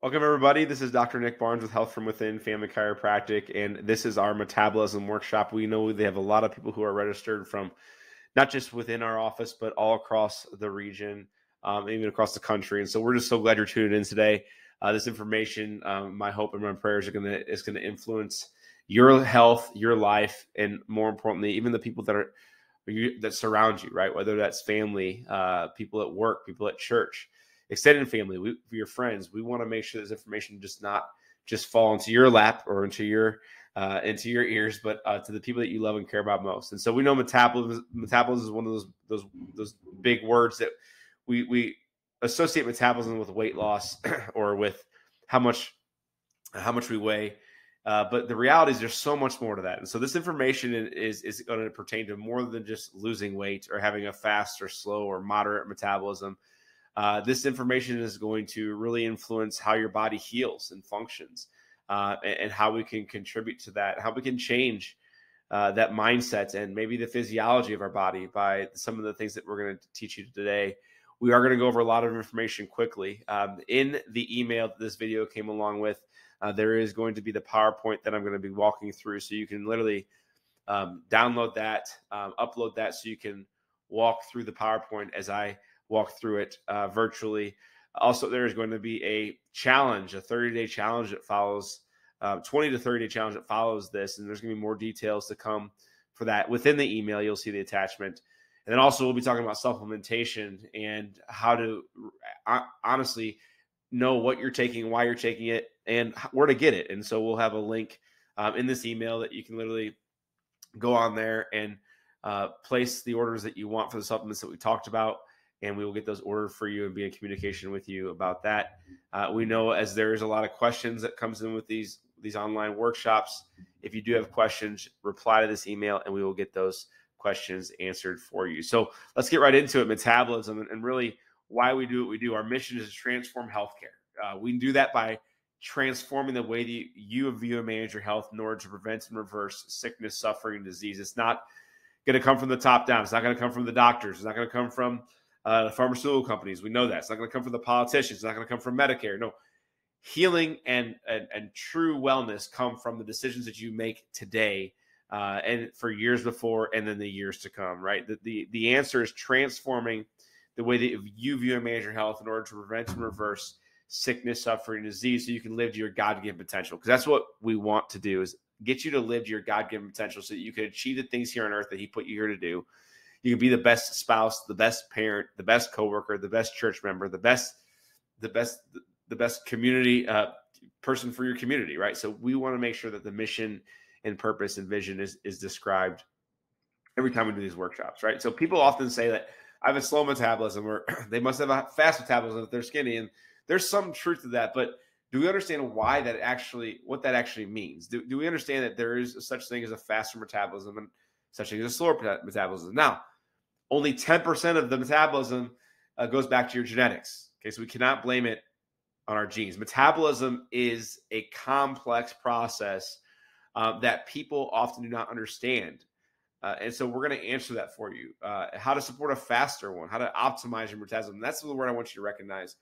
Welcome, everybody. This is Dr. Nick Barnes with Health from Within Family Chiropractic, and this is our Metabolism Workshop. We know they have a lot of people who are registered from not just within our office, but all across the region, even across the country. And so we're just so glad you're tuning in today. This information, my hope and my prayers is gonna influence your health, your life, and more importantly, even the people that surround you, right? Whether that's family, people at work, people at church, extended family, for your friends. We want to make sure this information does not just fall into your lap or into your ears, but to the people that you love and care about most. And so we know metabolism is one of those big words that we associate metabolism with weight loss or with how much we weigh. But the reality is there's so much more to that. And so this information is going to pertain to more than just losing weight or having a fast or slow or moderate metabolism. This information is going to really influence how your body heals and functions, and how we can contribute to that, how we can change that mindset and maybe the physiology of our body by some of the things that we're going to teach you today. We are going to go over a lot of information quickly. In the email that this video came along with, there is going to be the PowerPoint that I'm going to be walking through. So you can literally download that, upload that so you can walk through the PowerPoint as I walk through it virtually. Also, there is going to be a challenge, a 30-day challenge that follows, 20 to 30-day challenge that follows this. And there's going to be more details to come for that. Within the email, you'll see the attachment. And then also we'll be talking about supplementation and how to honestly know what you're taking, why you're taking it, and where to get it. And so we'll have a link in this email that you can literally go on there and place the orders that you want for the supplements that we talked about. And we will get those ordered for you and be in communication with you about that. We know as there is a lot of questions that comes in with these online workshops. If you do have questions, reply to this email and we will get those questions answered for you. So let's get right into it. Metabolism and really why we do what we do. Our mission is to transform healthcare. We can do that by transforming the way that you view and manage your health in order to prevent and reverse sickness, suffering, and disease. It's not going to come from the top down. It's not going to come from the doctors. It's not going to come from the pharmaceutical companies. We know that. It's not going to come from the politicians. It's not going to come from Medicare. No. Healing and true wellness come from the decisions that you make today and for years before and then the years to come, right? The answer is transforming the way that you view and manage your health in order to prevent and reverse sickness, suffering, and disease so you can live to your God-given potential. Because that's what we want to do, is get you to live to your God-given potential so that you can achieve the things here on earth that he put you here to do. You can be the best spouse, the best parent, the best coworker, the best church member, the best community person for your community, right? So we want to make sure that the mission and purpose and vision is described every time we do these workshops, right? So people often say that I have a slow metabolism, or they must have a fast metabolism if they're skinny, and there's some truth to that. But do we understand what that actually means? Do we understand that there is such thing as a faster metabolism and such thing as a slower metabolism? Now, only 10% of the metabolism goes back to your genetics. Okay, so we cannot blame it on our genes. Metabolism is a complex process that people often do not understand. And so we're going to answer that for you. How to support a faster one, how to optimize your metabolism. That's the word I want you to recognize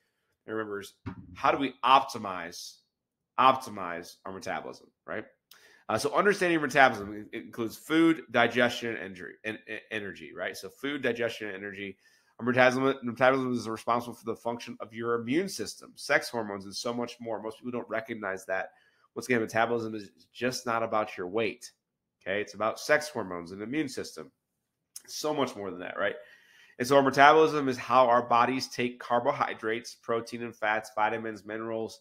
and remember is how do we optimize our metabolism, right? So understanding your metabolism includes food, digestion, and energy, right? So food, digestion, and energy. Our metabolism is responsible for the function of your immune system, sex hormones, and so much more. Most people don't recognize that. Once again, metabolism is just not about your weight, okay? It's about sex hormones and immune system. So much more than that, right? And so our metabolism is how our bodies take carbohydrates, protein and fats, vitamins, minerals,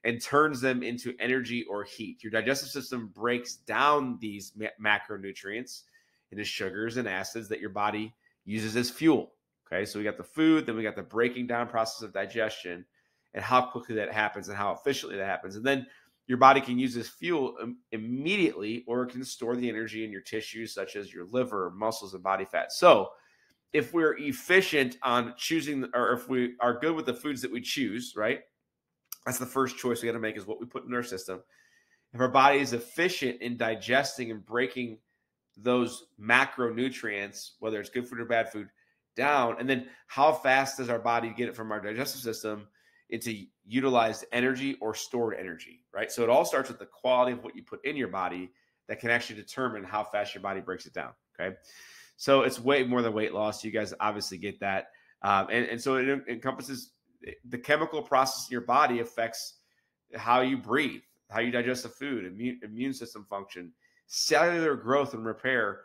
and turns them into energy or heat. Your digestive system breaks down these macronutrients into sugars and acids that your body uses as fuel. Okay, so we got the food, then we got the breaking down process of digestion and how quickly that happens and how efficiently that happens. And then your body can use this fuel immediately, or it can store the energy in your tissues, such as your liver, muscles, and body fat. So if we're efficient on choosing, or if we are good with the foods that we choose, right? That's the first choice we got to make, is what we put in our system. If our body is efficient in digesting and breaking those macronutrients, whether it's good food or bad food, down, and then how fast does our body get it from our digestive system, into utilized energy or stored energy, right? So it all starts with the quality of what you put in your body that can actually determine how fast your body breaks it down, okay? So it's way more than weight loss. You guys obviously get that. And so it encompasses the chemical process in your body affects how you breathe, how you digest the food, immune system function, cellular growth and repair,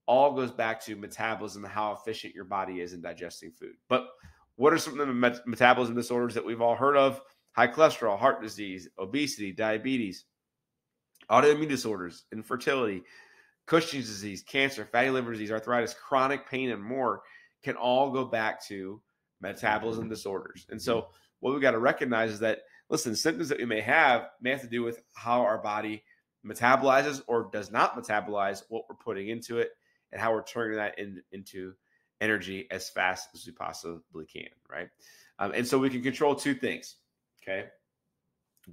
all goes back to metabolism, how efficient your body is in digesting food. But what are some of the metabolism disorders that we've all heard of? High cholesterol, heart disease, obesity, diabetes, autoimmune disorders, infertility, Cushing's disease, cancer, fatty liver disease, arthritis, chronic pain, and more can all go back to metabolism disorders. And so what we got to recognize is that, listen, symptoms that we may have to do with how our body metabolizes or does not metabolize what we're putting into it and how we're turning that into energy as fast as we possibly can, right? And so we can control two things, okay?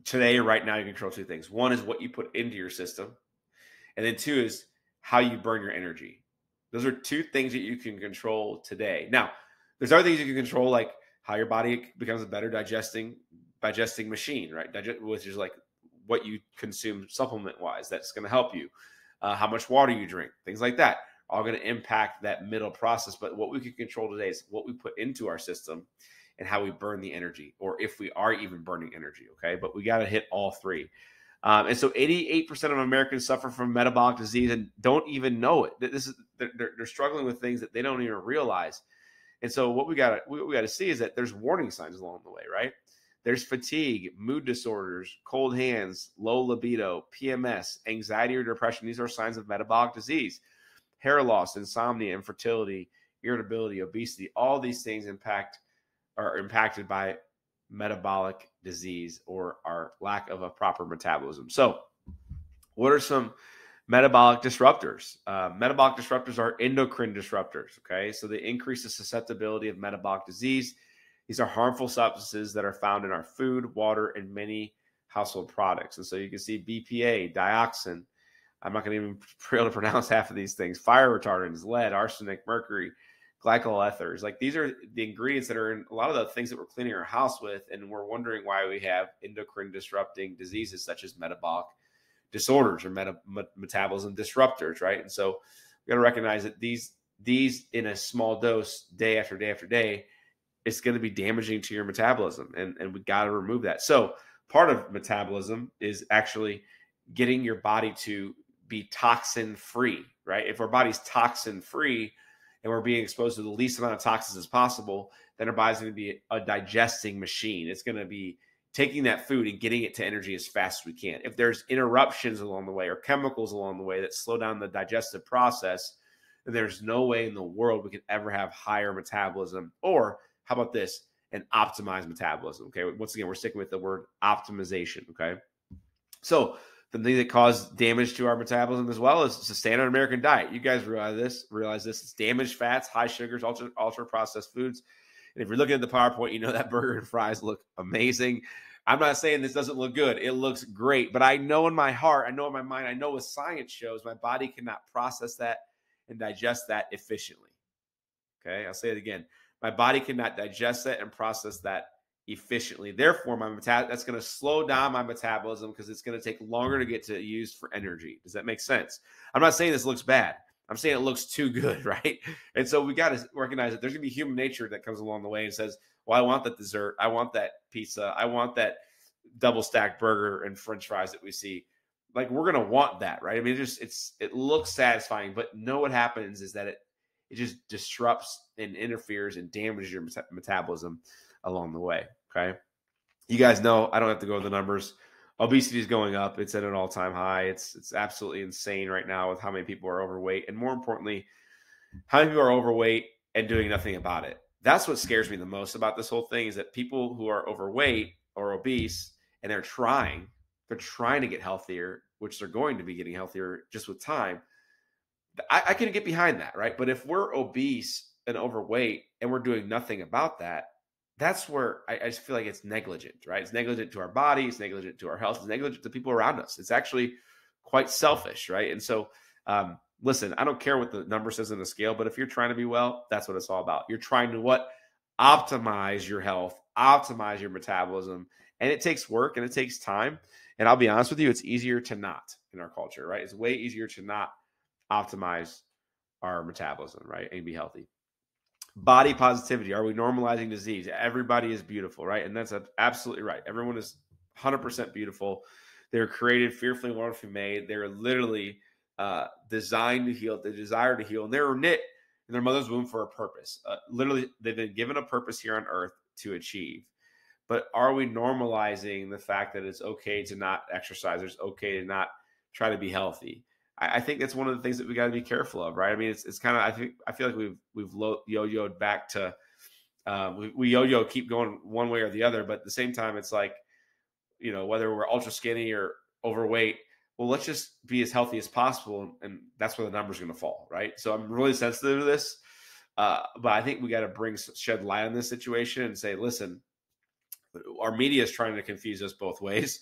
Today, right now, you control two things. One is what you put into your system, and then two is how you burn your energy. Those are two things that you can control today. Now, there's other things you can control, like how your body becomes a better digesting machine, right? Which is like what you consume supplement-wise. That's going to help you. How much water you drink, things like that, all going to impact that middle process. But what we can control today is what we put into our system and how we burn the energy, or if we are even burning energy, okay? But we got to hit all three. And so 88% of Americans suffer from metabolic disease and don't even know it. They're struggling with things that they don't even realize. And so what we got to see is that there's warning signs along the way, right? There's fatigue, mood disorders, cold hands, low libido, PMS, anxiety or depression. These are signs of metabolic disease. Hair loss, insomnia, infertility, irritability, obesity. All these things are impacted by metabolic disease or our lack of a proper metabolism. So what are some metabolic disruptors? Metabolic disruptors are endocrine disruptors, okay? So they increase the susceptibility of metabolic disease. These are harmful substances that are found in our food, water, and many household products. And so you can see BPA, dioxin. I'm not going to even be able to pronounce half of these things. Fire retardants, lead, arsenic, mercury, glycol ethers. Like, these are the ingredients that are in a lot of the things that we're cleaning our house with, and we're wondering why we have endocrine disrupting diseases such as metabolic disorders or metabolism disruptors, right? And so we got to recognize that these in a small dose, day after day after day, it's going to be damaging to your metabolism, and we got to remove that. So part of metabolism is actually getting your body to be toxin free, right? If our body's toxin free and we're being exposed to the least amount of toxins as possible, then our body's going to be a digesting machine. It's going to be taking that food and getting it to energy as fast as we can. If there's interruptions along the way or chemicals along the way that slow down the digestive process, then there's no way in the world we could ever have higher metabolism. Or how about this? An optimized metabolism, okay? Once again, we're sticking with the word optimization, okay? So the thing that causes damage to our metabolism as well is the standard American diet. You guys realize this. It's damaged fats, high sugars, ultra processed foods. And if you're looking at the PowerPoint, you know that burger and fries look amazing. I'm not saying this doesn't look good. It looks great. But I know in my heart, I know in my mind, I know what science shows, my body cannot process that and digest that efficiently. Okay, I'll say it again. My body cannot digest that and process that efficiently. Therefore, that's going to slow down my metabolism because it's going to take longer to get to used for energy. Does that make sense? I'm not saying this looks bad. I'm saying it looks too good, right? And so we got to recognize that there's going to be human nature that comes along the way and says, well, I want that dessert. I want that pizza. I want that double stacked burger and French fries that we see. Like, we're going to want that, right? I mean, it looks satisfying, but know what happens is that it just disrupts and interferes and damages your metabolism along the way. Okay. You guys know, I don't have to go over the numbers. Obesity is going up. It's at an all-time high. It's absolutely insane right now with how many people are overweight. And more importantly, how many people are overweight and doing nothing about it. That's what scares me the most about this whole thing, is that people who are overweight or obese and they're trying to get healthier, which they're going to be getting healthier just with time. I can get behind that, right? But if we're obese and overweight and we're doing nothing about that, that's where I just feel like it's negligent, right? It's negligent to our body. It's negligent to our health. It's negligent to people around us. It's actually quite selfish, right? And so, listen, I don't care what the number says in the scale, but if you're trying to be well, that's what it's all about. You're trying to what? Optimize your health, optimize your metabolism. And it takes work and it takes time. And I'll be honest with you, it's easier to not in our culture, right? It's way easier to not optimize our metabolism, right? And be healthy. Body positivity. Are we normalizing disease? Everybody is beautiful, right? And that's absolutely right. Everyone is 100% beautiful. They're created fearfully and wonderfully made. They're literally designed to heal. They desire to heal. And they were knit in their mother's womb for a purpose. Literally, they've been given a purpose here on earth to achieve. But are we normalizing the fact that it's okay to not exercise? It's okay to not try to be healthy. I think that's one of the things that we got to be careful of, right? I mean, it's kind of, I feel like we've yo-yoed back to we yo-yo, keep going one way or the other, but at the same time, it's like, you know, whether we're ultra skinny or overweight, well, let's just be as healthy as possible, and that's where the number's going to fall, right? So I'm really sensitive to this, but I think we got to shed light on this situation and say, listen, our media is trying to confuse us both ways.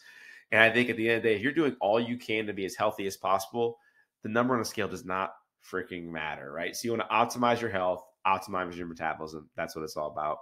And I think at the end of the day, if you're doing all you can to be as healthy as possible, the number on a scale does not freaking matter, right? So you want to optimize your health, optimize your metabolism. That's what it's all about.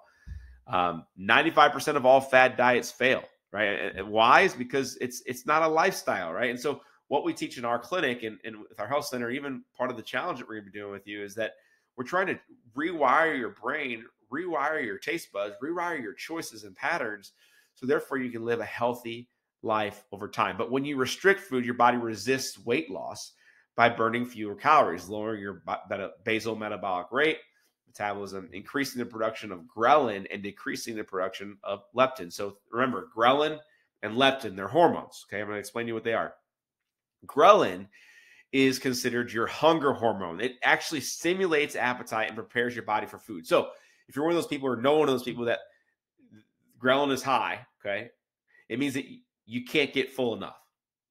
95% of all fad diets fail, right? And why? Is because it's not a lifestyle, right? And so what we teach in our clinic and with our health center, even part of the challenge that we're going to be doing with you, is that we're trying to rewire your brain, rewire your taste buds, rewire your choices and patterns, so therefore you can live a healthy life over time. But when you restrict food, your body resists weight loss by burning fewer calories, lowering your basal metabolic rate, metabolism, increasing the production of ghrelin, and decreasing the production of leptin. So remember, ghrelin and leptin, they're hormones. Okay, I'm going to explain to you what they are. Ghrelin is considered your hunger hormone. It actually stimulates appetite and prepares your body for food. So if you're one of those people or know one of those people that ghrelin is high, okay, it means that you can't get full enough,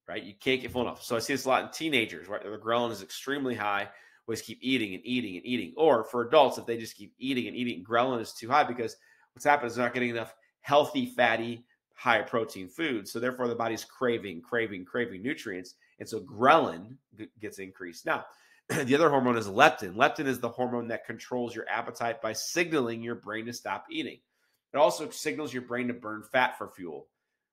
right? You can't get full enough. So I see this a lot in teenagers, right? Their ghrelin is extremely high. Always keep eating and eating and eating. Or for adults, if they just keep eating and eating, ghrelin is too high because what's happened is they're not getting enough healthy, fatty, high protein food. So therefore the body's craving nutrients. And so ghrelin gets increased. Now, the other hormone is leptin. Leptin is the hormone that controls your appetite by signaling your brain to stop eating. It also signals your brain to burn fat for fuel,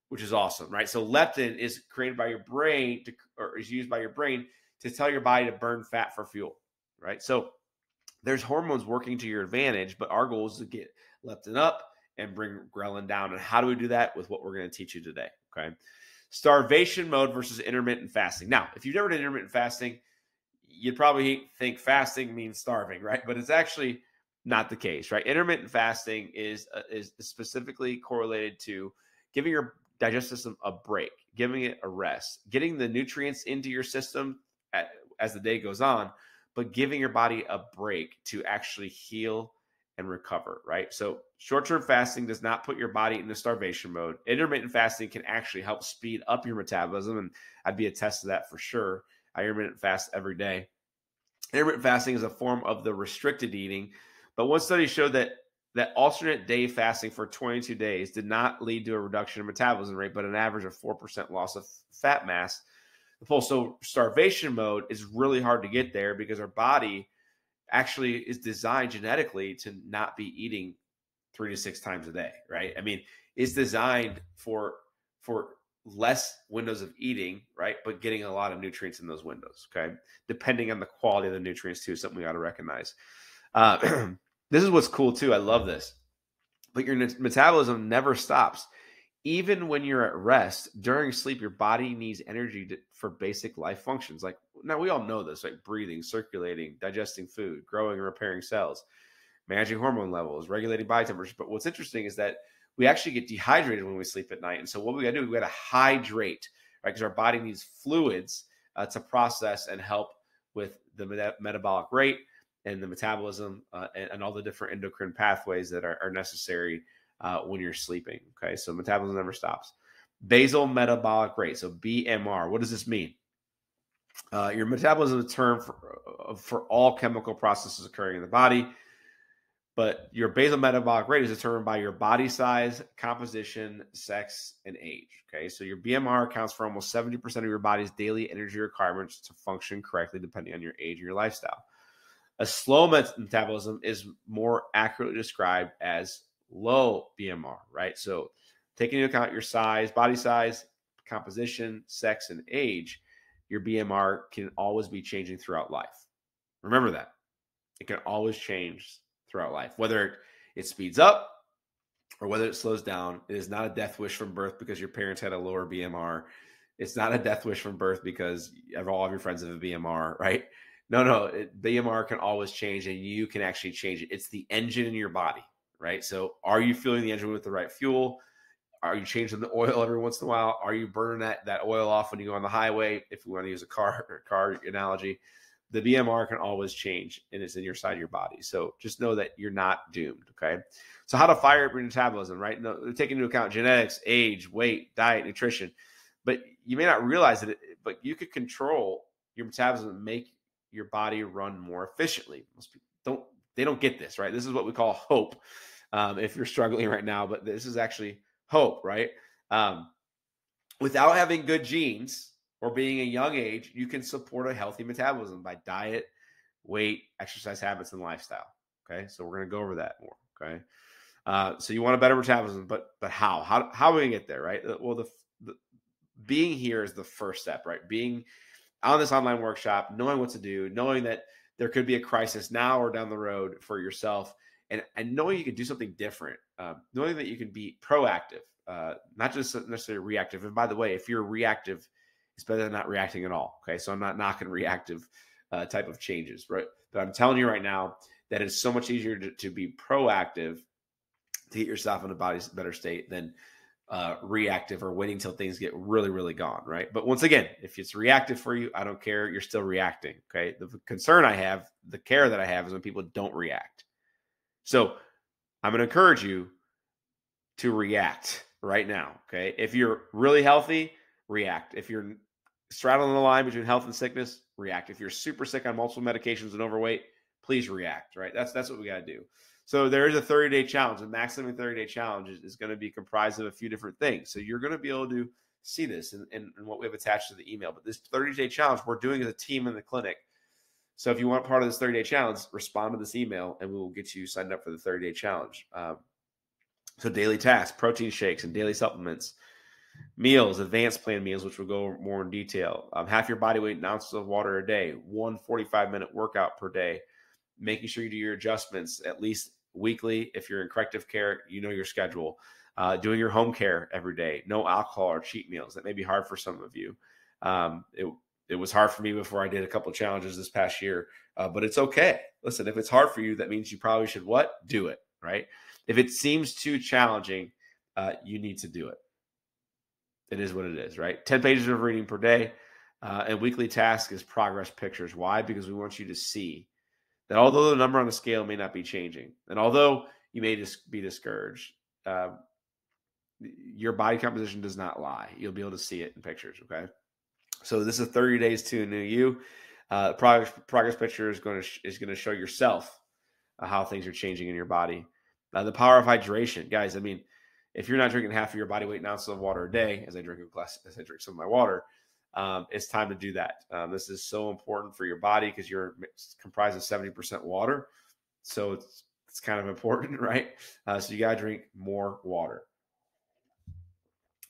which is awesome, right? So leptin is created by your brain or is used by your brain to tell your body to burn fat for fuel, right? So there's hormones working to your advantage, but our goal is to get leptin up and bring ghrelin down. And how do we do that? With what we're going to teach you today, okay? Starvation mode versus intermittent fasting. Now, if you've never done intermittent fasting, you'd probably think fasting means starving, right? But it's actually not the case, right? Intermittent fasting is specifically correlated to giving your digestive system a break, giving it a rest, getting the nutrients into your system as the day goes on, but giving your body a break to actually heal and recover, right? So short-term fasting does not put your body into starvation mode. Intermittent fasting can actually help speed up your metabolism, and I'd be a test to that for sure. I intermittent fast every day. Intermittent fasting is a form of the restricted eating, but one study showed that alternate day fasting for 22 days did not lead to a reduction in metabolism rate, but an average of 4% loss of fat mass. So starvation mode is really hard to get there because our body actually is designed genetically to not be eating 3 to 6 times a day, right? I mean, it's designed for less windows of eating, right? But getting a lot of nutrients in those windows, okay? Depending on the quality of the nutrients too, something we got to recognize. This is what's cool too. I love this. But your metabolism never stops. Even when you're at rest, during sleep, your body needs energy for basic life functions. Like, now we all know this, like breathing, circulating, digesting food, growing and repairing cells, managing hormone levels, regulating body temperature. But what's interesting is that we actually get dehydrated when we sleep at night. And so what we got to do, we got to hydrate, right? Because our body needs fluids to process and help with the metabolic rate and the metabolism and all the different endocrine pathways that are necessary when you're sleeping, okay? So metabolism never stops. Basal metabolic rate, so BMR. What does this mean? Your metabolism is a term for all chemical processes occurring in the body, but your basal metabolic rate is determined by your body size, composition, sex, and age, okay? So your BMR accounts for almost 70% of your body's daily energy requirements to function correctly depending on your age and your lifestyle. A slow metabolism is more accurately described as low BMR, right? So taking into account your size, body size, composition, sex, and age, your BMR can always be changing throughout life. Remember that. It can always change throughout life, whether it speeds up or whether it slows down. It is not a death wish from birth because your parents had a lower BMR. It's not a death wish from birth because all of your friends have a BMR, right? No, BMR can always change and you can actually change it. It's the engine in your body, right? So are you fueling the engine with the right fuel? Are you changing the oil every once in a while? Are you burning that oil off when you go on the highway? If we want to use a car analogy, the BMR can always change and it's in your side of your body. So just know that you're not doomed. Okay. So how to fire up your metabolism, right? No, taking into account genetics, age, weight, diet, nutrition, but you may not realize it, but you could control your metabolism and make your body run more efficiently. Most people don't get this, right? This is what we call hope. If you're struggling right now, but this is actually hope, right? Without having good genes or being a young age, you can support a healthy metabolism by diet, weight, exercise habits, and lifestyle. Okay, so we're going to go over that more. Okay, so you want a better metabolism, but how? How are we going to get there, right? Well, the being here is the first step, right? Being on this online workshop, knowing what to do, knowing that there could be a crisis now or down the road for yourself, and knowing you can do something different, knowing that you can be proactive, not just necessarily reactive. And by the way, if you're reactive, it's better than not reacting at all. Okay, so I'm not knocking reactive type of changes, right? But I'm telling you right now that it's so much easier to be proactive to get yourself in a body's better state than reactive or waiting till things get really, really gone, right? But once again, if it's reactive for you, I don't care. You're still reacting, okay? The concern I have, the care that I have is when people don't react. So I'm going to encourage you to react right now, okay? If you're really healthy, react. If you're straddling the line between health and sickness, react. If you're super sick on multiple medications and overweight, please react, right? That's what we got to do. So there is a 30-day challenge. A maximum 30-day challenge is going to be comprised of a few different things. So you're going to be able to see this and what we have attached to the email. But this 30-day challenge we're doing as a team in the clinic. So if you want part of this 30-day challenge, respond to this email and we will get you signed up for the 30-day challenge. So daily tasks, protein shakes, and daily supplements, meals, advanced plan meals, which we'll go more in detail. Half your body weight in ounces of water a day, 1 45-minute workout per day, making sure you do your adjustments at least weekly. If you're in corrective care, you know your schedule. Doing your home care every day, no alcohol or cheat meals. That may be hard for some of you. It was hard for me before I did a couple of challenges this past year, but it's okay. Listen, if it's hard for you, that means you probably should what? Do it, right? If it seems too challenging, you need to do it. It is what it is, right? 10 pages of reading per day. And weekly task is progress pictures. Why? Because we want you to see that although the number on the scale may not be changing, and although you may just be discouraged, your body composition does not lie. You'll be able to see it in pictures, okay? So this is 30 days to a new you. Progress picture is going to show yourself how things are changing in your body. The power of hydration, guys. I mean, if you're not drinking half of your body weight in ounces of water a day, as I drink some of my water, it's time to do that. This is so important for your body because you're comprised of 70% water. So it's kind of important, right? So you got to drink more water.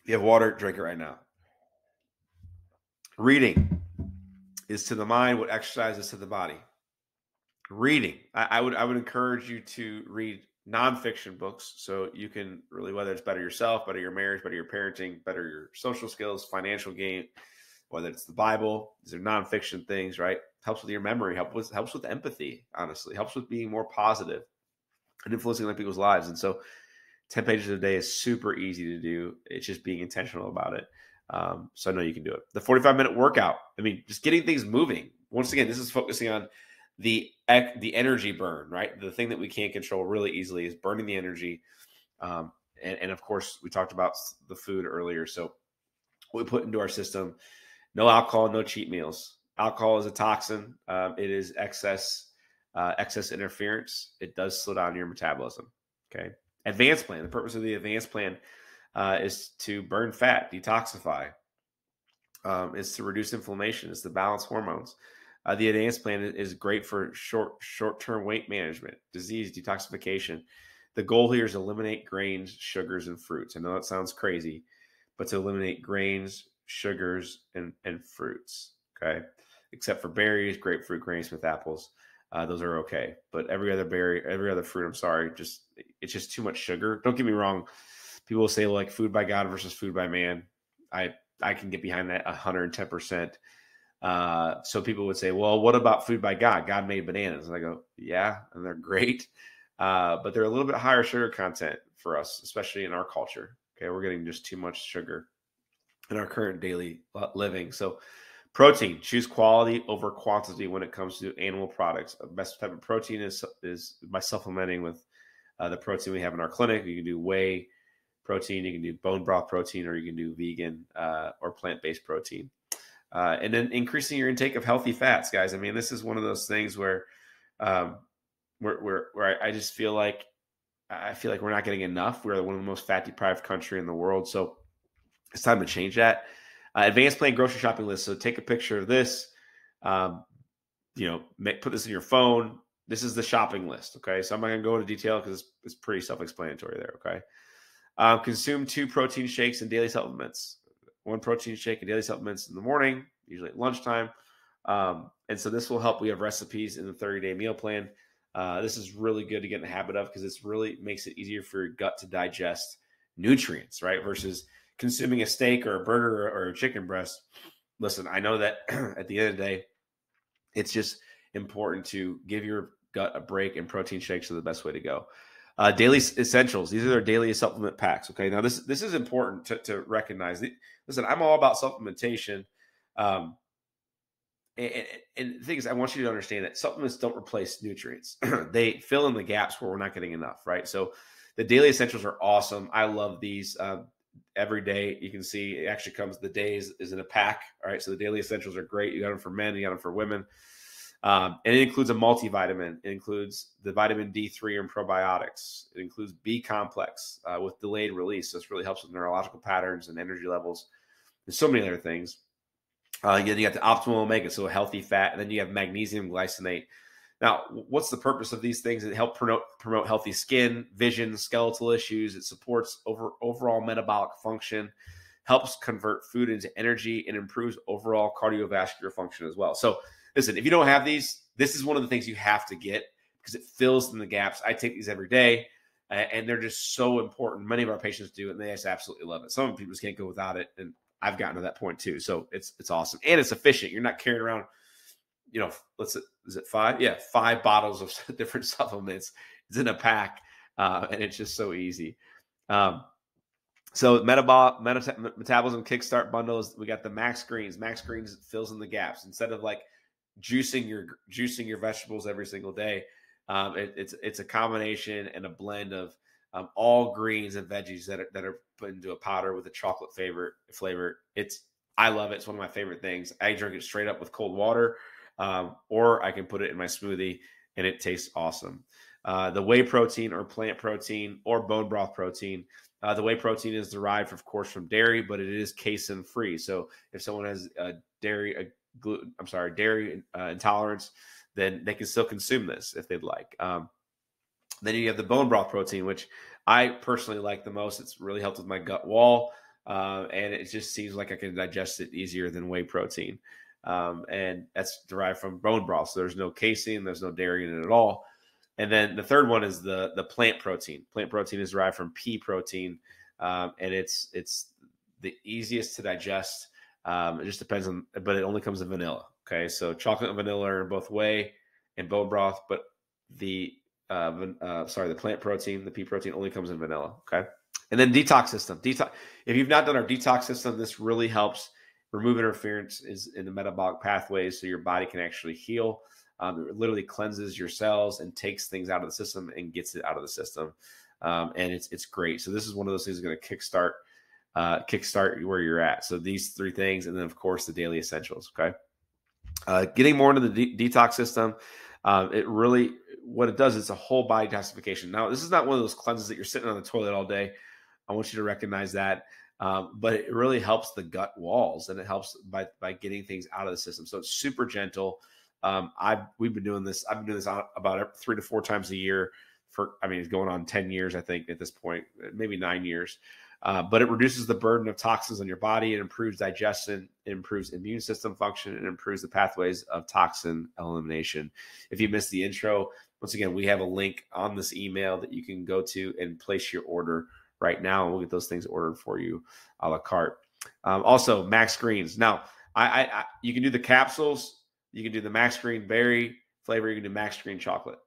If you have water, drink it right now. Reading is to the mind what exercise is to the body. Reading. I would encourage you to read nonfiction books so you can really, whether it's better yourself, better your marriage, better your parenting, better your social skills, financial gain, whether it's the Bible, these are nonfiction things, right? Helps with your memory, helps with empathy, honestly, helps with being more positive and influencing other people's lives. And so 10 pages a day is super easy to do. It's just being intentional about it. So I know you can do it. The 45-minute workout. I mean, just getting things moving. Once again, this is focusing on the energy burn, right? The thing that we can't control really easily is burning the energy. And of course, we talked about the food earlier. So what we put into our system, no alcohol, no cheat meals. Alcohol is a toxin. It is excess interference. It does slow down your metabolism. Okay. Advanced plan. The purpose of the advanced plan is to burn fat, detoxify, is to reduce inflammation, is to balance hormones. The advanced plan is great for short-term weight management, disease detoxification. The goal here is to eliminate grains, sugars, and fruits. I know that sounds crazy, but to eliminate grains, sugars, and fruits. Okay, except for berries, grapefruit, Granny Smith apples. Those are okay, but every other berry, every other fruit, I'm sorry, it's just too much sugar. Don't get me wrong. People will say like food by God versus food by man. I can get behind that 110%. So people would say, well, what about food by God? God made bananas. And I go, yeah, and they're great. But they're a little bit higher sugar content for us, especially in our culture. Okay. We're getting just too much sugar in our current daily living. So protein, choose quality over quantity when it comes to animal products. The best type of protein is by supplementing with the protein we have in our clinic. You can do whey protein, you can do bone broth protein, or you can do vegan or plant-based protein. And then increasing your intake of healthy fats, guys. I mean, this is one of those things where I just feel like we're not getting enough. We're one of the most fat-deprived country in the world, so it's time to change that. Advanced plan grocery shopping list. So take a picture of this. Put this in your phone. This is the shopping list. Okay, so I'm not going to go into detail because it's pretty self-explanatory there. Okay, consume 2 protein shakes and daily supplements. 1 protein shake and daily supplements in the morning, usually at lunchtime. And so this will help. We have recipes in the 30-day meal plan. This is really good to get in the habit of because this really makes it easier for your gut to digest nutrients, right? Versus consuming a steak or a burger or a chicken breast. Listen, I know that at the end of the day, it's just important to give your gut a break, and protein shakes are the best way to go. Daily essentials. These are their daily supplement packs. Okay. Now this is important to recognize. Listen, I'm all about supplementation. And the thing is, I want you to understand that supplements don't replace nutrients. They fill in the gaps where we're not getting enough, right? So the daily essentials are awesome. I love these. Every day you can see it actually comes, the days is in a pack. All right. So the daily essentials are great. You got them for men, you got them for women. And it includes a multivitamin. It includes the vitamin D3 and probiotics. It includes B complex with delayed release. So this really helps with neurological patterns and energy levels. There's so many other things. You got the optimal omega, so a healthy fat, and then you have magnesium glycinate. Now, what's the purpose of these things? It helps promote healthy skin, vision, skeletal issues. It supports overall metabolic function, helps convert food into energy, and improves overall cardiovascular function as well. So listen, if you don't have these, this is one of the things you have to get because it fills in the gaps. I take these every day, and they're just so important. Many of our patients do it, and they just absolutely love it. Some people just can't go without it, and I've gotten to that point too. So it's awesome, and it's efficient. You're not carrying around, is it 5? Yeah, 5 bottles of different supplements. It's in a pack, and it's just so easy. So metabolism kickstart bundles. We got the Max Greens. Max Greens fills in the gaps instead of like juicing your vegetables every single day. It's a combination and a blend of all greens and veggies that are put into a powder with a chocolate flavor. I love it. It's one of my favorite things. I drink it straight up with cold water, or I can put it in my smoothie, and it tastes awesome. The whey protein or plant protein or bone broth protein. The whey protein is derived, of course, from dairy, but it is casein free. So if someone has dairy intolerance, then they can still consume this if they'd like. Then you have the bone broth protein, which I personally like the most. It's really helped with my gut wall, and it just seems like I can digest it easier than whey protein. And that's derived from bone broth, so there's no casein, there's no dairy in it at all. And then the third one is the plant protein. Plant protein is derived from pea protein, and it's the easiest to digest. It just depends on, but it only comes in vanilla. Okay, so chocolate and vanilla are in both whey and bone broth, but the plant protein, the pea protein, only comes in vanilla. Okay, and then detox system. If you've not done our detox system, this really helps remove interference in the metabolic pathways, so your body can actually heal. It literally cleanses your cells and takes things out of the system and gets it out of the system, and it's great. So this is one of those things that's going to kickstart where you're at. So these 3 things, and then of course the daily essentials. Okay, getting more into the detox system. It really, what it does is a whole body detoxification. Now, this is not one of those cleanses that you're sitting on the toilet all day. I want you to recognize that. But it really helps the gut walls, and it helps by getting things out of the system. So it's super gentle. I've been doing this about 3 to 4 times a year it's going on 10 years, I think, at this point, maybe 9 years. But it reduces the burden of toxins on your body. It improves digestion, it improves immune system function, and improves the pathways of toxin elimination. If you missed the intro, once again, we have a link on this email that you can go to and place your order right now, and we'll get those things ordered for you a la carte. Also, Max Greens. Now, you can do the capsules, you can do the Max Green berry flavor, you can do Max Green chocolate.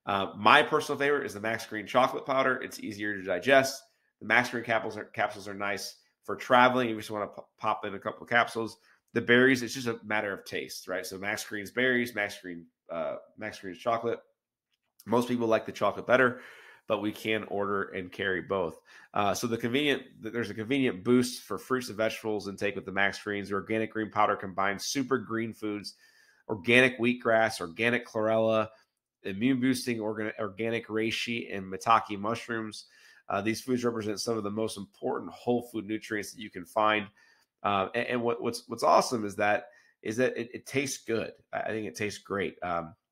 My personal favorite is the Max Green chocolate powder. It's easier to digest. The Max Green capsules are nice for traveling. You just want to pop in a couple of capsules. The berries, it's just a matter of taste, right? So Max Green's berries, Max Green's chocolate. Most people like the chocolate better, but we can order and carry both. So there's a convenient boost for fruits and vegetables intake with the Max Greens. The organic green powder combines super green foods, organic wheatgrass, organic chlorella, immune boosting organic reishi and maitake mushrooms. These foods represent some of the most important whole food nutrients that you can find. And what's awesome is that it tastes good. I think it tastes great.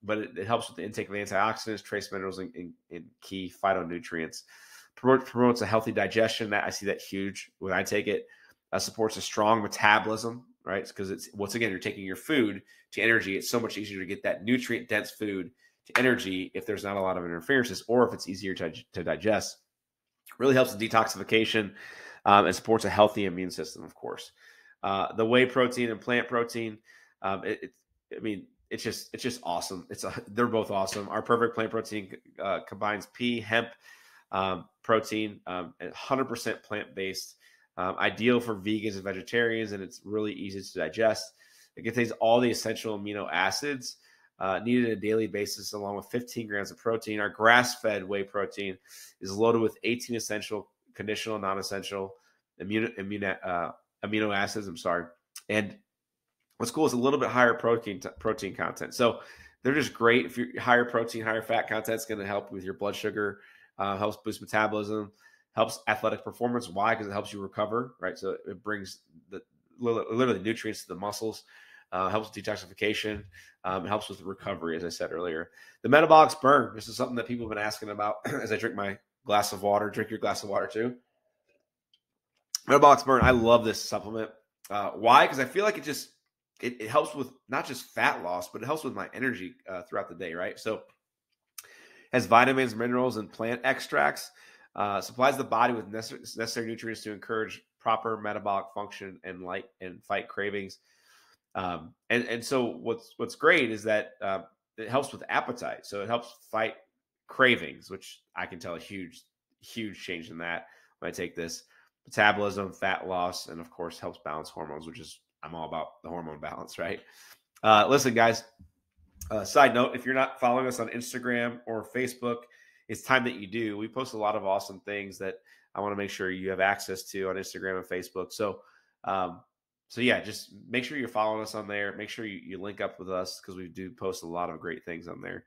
But it helps with the intake of antioxidants, trace minerals, and key phytonutrients. Promotes a healthy digestion. I see that huge when I take it. Supports a strong metabolism, right? Because it's once again, you're taking your food to energy. It's so much easier to get that nutrient dense food to energy if there's not a lot of interferences, or if it's easier to digest. Really helps with detoxification and supports a healthy immune system, of course. The whey protein and plant protein, it's just awesome. They're both awesome. Our perfect plant protein combines pea, hemp protein, 100% plant-based, ideal for vegans and vegetarians, and it's really easy to digest. It contains all the essential amino acids needed on a daily basis, along with 15 grams of protein. Our grass-fed whey protein is loaded with 18 essential, conditional, non-essential amino acids. And what's cool is a little bit higher protein content. So they're just great. If you're higher protein, higher fat content, it's going to help with your blood sugar, helps boost metabolism, helps athletic performance. Why? Because it helps you recover, right? So it brings literally nutrients to the muscles. Helps with detoxification. It helps with recovery, as I said earlier. The metabolic burn. This is something that people have been asking about as I drink my glass of water. Drink your glass of water too. Metabolic burn. I love this supplement. Why? Because I feel like it helps with not just fat loss, but it helps with my energy throughout the day, right? So it has vitamins, minerals, and plant extracts. Supplies the body with necessary nutrients to encourage proper metabolic function and fight cravings. And so what's great is that it helps with appetite. So it helps fight cravings, which I can tell a huge change in that when I take this. Metabolism, fat loss, and of course helps balance hormones, which is I'm all about the hormone balance, right? Listen, guys, side note, if you're not following us on Instagram or Facebook, it's time that you do. We post a lot of awesome things that I want to make sure you have access to on Instagram and Facebook. So yeah, just make sure you're following us on there. Make sure you link up with us because we do post a lot of great things on there.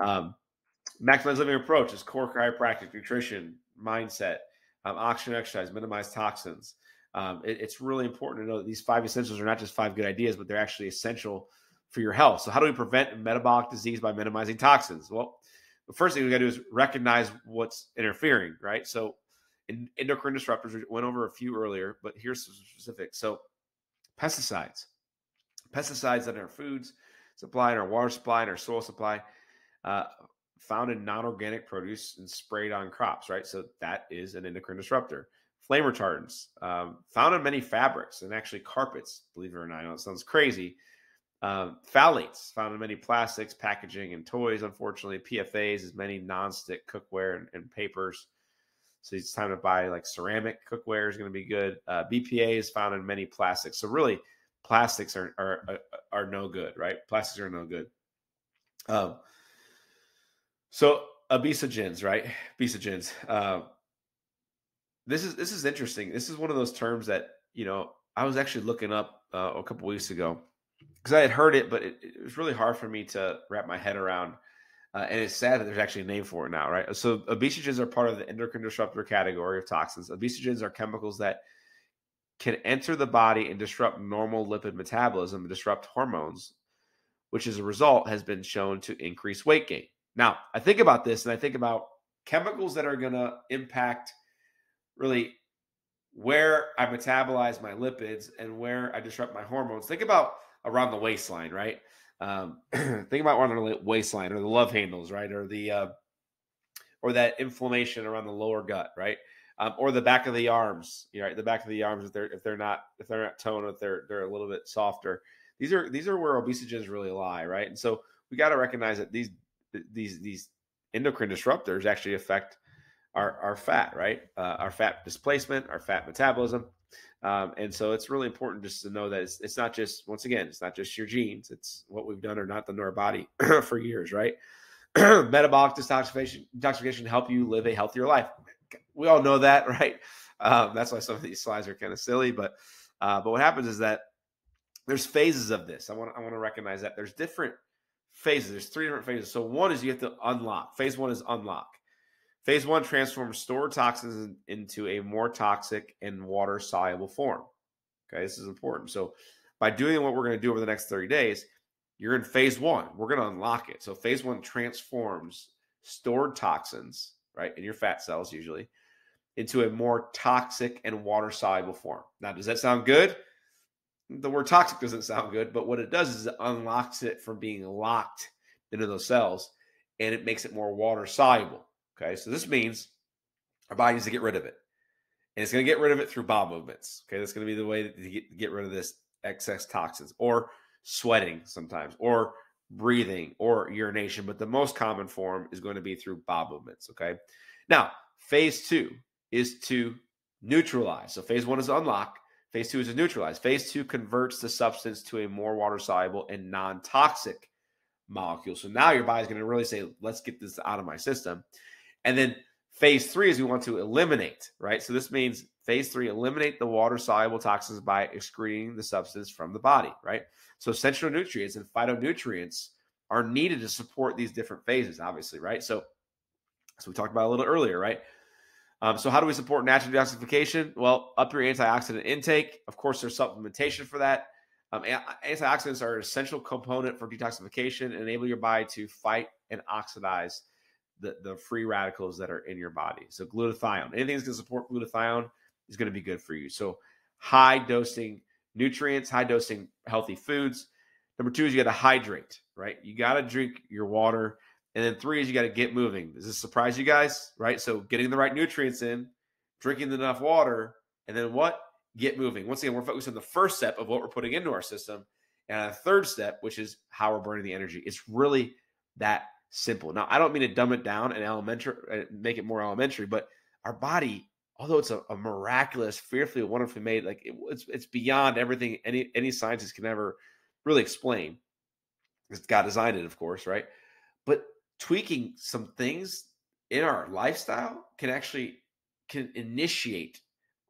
Maximize living approach is core chiropractic, nutrition, mindset, oxygen exercise, minimize toxins. It's really important to know that these 5 essentials are not just 5 good ideas, but they're actually essential for your health. So how do we prevent metabolic disease by minimizing toxins? Well, the first thing we got to do is recognize what's interfering, right? So endocrine disruptors, we went over a few earlier, but here's some specifics. So pesticides in our foods supply, in our water supply, in our soil supply, found in non-organic produce and sprayed on crops, right? So that is an endocrine disruptor. Flame retardants, found in many fabrics and actually carpets, believe it or not. I know it sounds crazy. Phthalates, found in many plastics, packaging, and toys. Unfortunately, PFAs is many non-stick cookware and papers. So it's time to buy like ceramic cookware is going to be good. BPA is found in many plastics. So really, plastics are no good, right? Plastics are no good. So obesogens, right? Obesogens. This is interesting. This is one of those terms that I was actually looking up a couple weeks ago because I had heard it, but it was really hard for me to wrap my head around. And it's sad that there's actually a name for it now, right? So obesogens are part of the endocrine disruptor category of toxins. Obesogens are chemicals that can enter the body and disrupt normal lipid metabolism and disrupt hormones, which as a result has been shown to increase weight gain. Now, I think about this and I think about chemicals that are going to impact really where I metabolize my lipids and where I disrupt my hormones. Think about around the waistline, right? Think about around the waistline or the love handles, right? Or the or that inflammation around the lower gut, right? Or the back of the arms, right? The back of the arms, if they're not toned, if they're a little bit softer. These are where obesogens really lie, right? And so we got to recognize that these endocrine disruptors actually affect our fat, right? Our fat displacement, our fat metabolism. And so it's really important just to know that it's not just, once again, it's not just your genes. It's what we've done or not done to our body for years, right? Metabolic detoxification help you live a healthier life. We all know that, right? That's why some of these slides are kind of silly, but what happens is that there's phases of this. I want to recognize that there's different phases. There's 3 different phases. So one is you have to unlock. Phase 1 is unlock. Phase 1 transforms stored toxins into a more toxic and water-soluble form. Okay, this is important. So by doing what we're going to do over the next 30 days, you're in phase 1. We're going to unlock it. So phase 1 transforms stored toxins, right, in your fat cells usually, into a more toxic and water-soluble form. Now, does that sound good? The word toxic doesn't sound good, but what it does is it unlocks it from being locked into those cells, and it makes it more water-soluble. Okay, so this means our body needs to get rid of it. And it's going to get rid of it through bowel movements. Okay, that's going to be the way to get rid of this excess toxins, or sweating sometimes, or breathing, or urination. But the most common form is going to be through bowel movements. Okay, now phase 2 is to neutralize. So phase 1 is unlock. Phase 2 is to neutralize. Phase 2 converts the substance to a more water-soluble and non-toxic molecule. So now your body's going to really say, let's get this out of my system. And then phase 3 is we want to eliminate, right? So this means phase 3, eliminate the water-soluble toxins by excreting the substance from the body, right? So essential nutrients and phytonutrients are needed to support these different phases, obviously, right? So as we talked about a little earlier, right? So how do we support natural detoxification? Well, up your antioxidant intake. Of course, there's supplementation for that. Antioxidants are an essential component for detoxification and enable your body to fight and oxidize the free radicals that are in your body. So glutathione, anything that's going to support glutathione is going to be good for you. So high dosing nutrients, high dosing healthy foods. Number 2 is you got to hydrate, right? You got to drink your water. And then 3 is you got to get moving. Does this surprise you guys, right? So getting the right nutrients in, drinking enough water, and then what? Get moving. Once again, we're focused on the first step of what we're putting into our system. And a third step, which is how we're burning the energy. It's really that simple. Now, I don't mean to dumb it down and make it more elementary, but our body, although it's a miraculous, fearfully, wonderfully made, like it's beyond everything any scientist can ever really explain. Because God designed it, of course, right? But tweaking some things in our lifestyle can initiate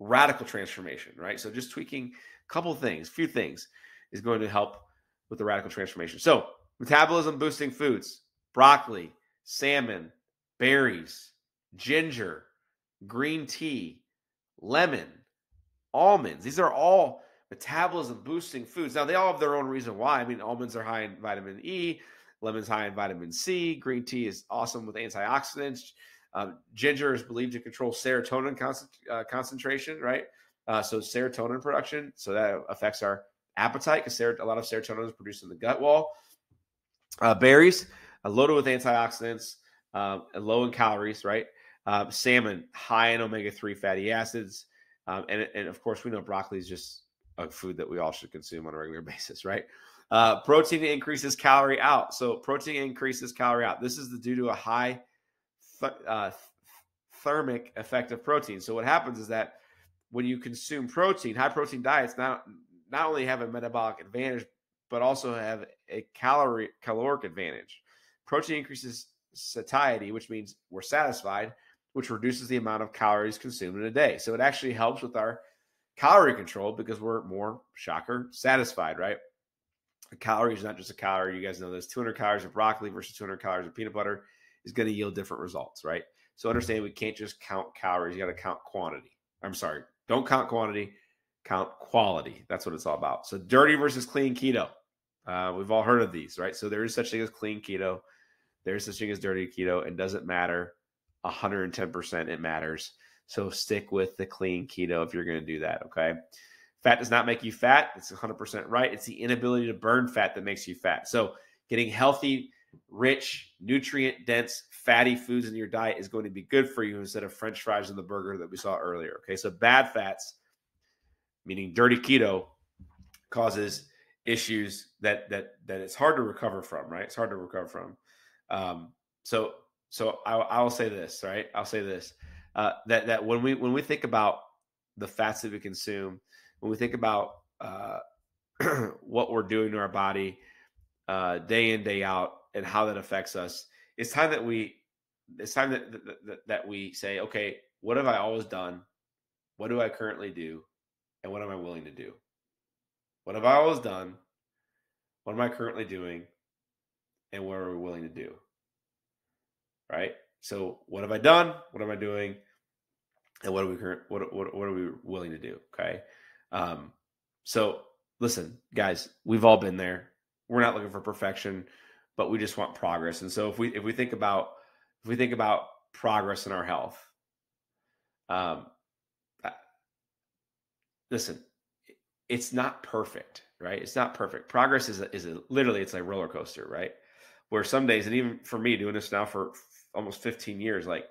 radical transformation, right? So just tweaking a few things is going to help with the radical transformation. So metabolism boosting foods: broccoli, salmon, berries, ginger, green tea, lemon, almonds. These are all metabolism boosting foods. Now, they all have their own reason why. I mean, almonds are high in vitamin E, lemon's high in vitamin C, green tea is awesome with antioxidants. Ginger is believed to control serotonin concentration, right? So serotonin production. So that affects our appetite because a lot of serotonin is produced in the gut wall. Berries, loaded with antioxidants, low in calories, right? Salmon, high in omega-3 fatty acids. And of course, we know broccoli is just a food that we all should consume on a regular basis, right? Protein increases calorie out. So protein increases calorie out. This is due to a high thermic effect of protein. So what happens is that when you consume protein, high protein diets not only have a metabolic advantage, but also have a caloric advantage. Protein increases satiety, which means we're satisfied, which reduces the amount of calories consumed in a day. So it actually helps with our calorie control because we're more, shocker, satisfied, right? A calorie is not just a calorie. You guys know this. 200 calories of broccoli versus 200 calories of peanut butter is going to yield different results, right? So understand we can't just count calories. You got to count quantity. I'm sorry. Don't count quantity. Count quality. That's what it's all about. So dirty versus clean keto. We've all heard of these, right? So there is such thing as clean keto. There's such thing as dirty keto. It doesn't matter. 110% it matters. So stick with the clean keto if you're going to do that, okay? Fat does not make you fat. It's 100% right. It's the inability to burn fat that makes you fat. So getting healthy, rich, nutrient-dense, fatty foods in your diet is going to be good for you instead of French fries and the burger that we saw earlier, okay? So bad fats, meaning dirty keto, causes issues that it's hard to recover from, right? It's hard to recover from. So I'll say this, right? I'll say this, that when we think about the fats that we consume, when we think about what we're doing to our body day in, day out, and how that affects us, it's time that we say, okay, what have I always done? What do I currently do? And what am I willing to do? What have I always done? What am I currently doing? And what are we willing to do? Right? So what have I done? What am I doing? And what are we willing to do? Okay. So listen, guys, we've all been there. We're not looking for perfection, but we just want progress. And so if we think about progress in our health, listen, it's not perfect, right? It's not perfect. Progress is literally, it's like a roller coaster, right? Where some days, and even for me doing this now for almost 15 years, like,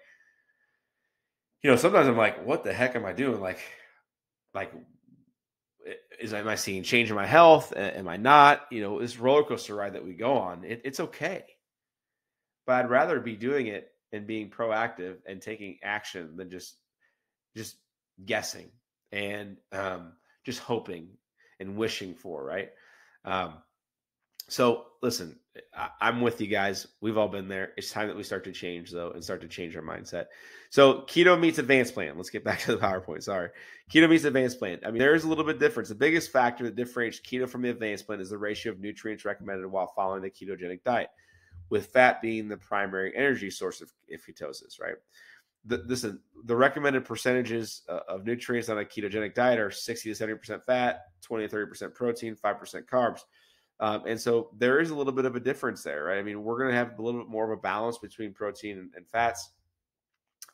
sometimes I'm like, what the heck am I doing? Like, am I seeing change in my health? Am I not? This roller coaster ride that we go on, it's okay. But I'd rather be doing it and being proactive and taking action than just guessing and just hoping and wishing for, right? So listen, I'm with you guys. We've all been there. It's time that we start to change, though, and start to change our mindset. So keto meets advanced plan. Let's get back to the PowerPoint. Sorry. Keto meets advanced plan. I mean, there is a little bit of difference. The biggest factor that differentiates keto from the advanced plan is the ratio of nutrients recommended while following the ketogenic diet, with fat being the primary energy source of ketosis, right? The recommended percentages of nutrients on a ketogenic diet are 60 to 70% fat, 20 to 30% protein, 5% carbs. And so there is a little bit of a difference there, right? I mean, we're going to have a little bit more of a balance between protein and fats.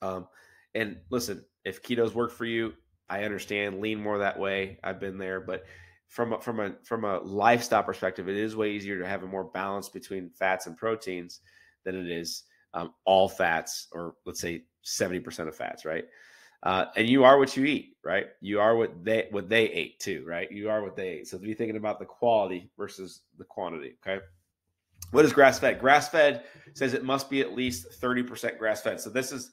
And listen, if ketos work for you, I understand. Lean more that way. I've been there, but from a lifestyle perspective, it is way easier to have a more balance between fats and proteins than it is all fats, or let's say 70% of fats, right? And you are what you eat, right? You are what they ate too, right? You are what they ate. So be thinking about the quality versus the quantity. Okay. What is grass fed? Grass fed says it must be at least 30% grass fed. So this is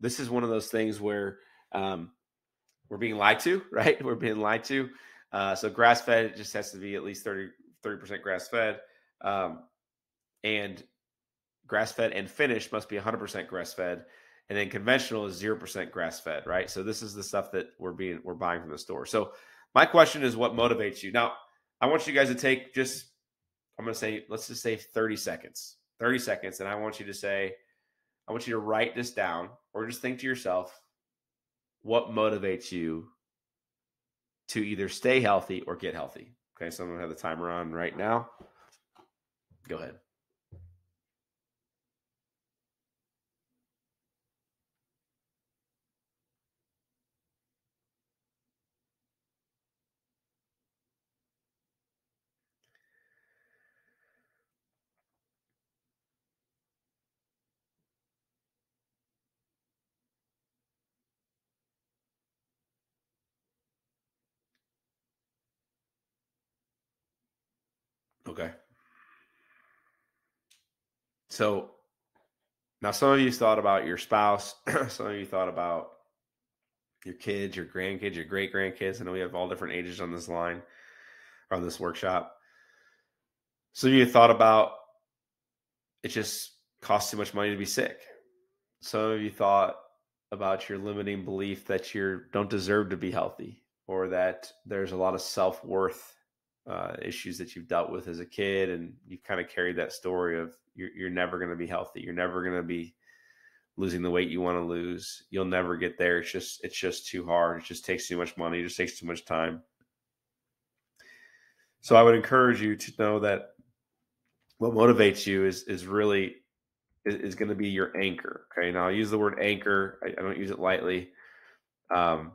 this is one of those things where we're being lied to, right? We're being lied to. So grass fed just has to be at least 30% grass fed, and grass fed and finished must be 100% grass fed. And then conventional is 0% grass fed, right? So this is the stuff that we're buying from the store. So my question is, what motivates you? Now, I want you guys to take let's just say 30 seconds. 30 seconds. And I want you to write this down, or just think to yourself, what motivates you to either stay healthy or get healthy? Okay, so I'm going to have the timer on right now. Go ahead. Okay. So now some of you thought about your spouse. Some of you thought about your kids, your grandkids, your great grandkids. I know we have all different ages on this line, or on this workshop. Some of you thought about it just costs too much money to be sick. Some of you thought about your limiting belief that you don't deserve to be healthy, or that there's a lot of self-worth issues that you've dealt with as a kid, and you've kind of carried that story of you're never going to be healthy. You're never going to be losing the weight you want to lose. You'll never get there. It's just too hard. It just takes too much money. It just takes too much time. So I would encourage you to know that What motivates you is really is going to be your anchor. Okay. Now I use the word anchor. I don't use it lightly. Um,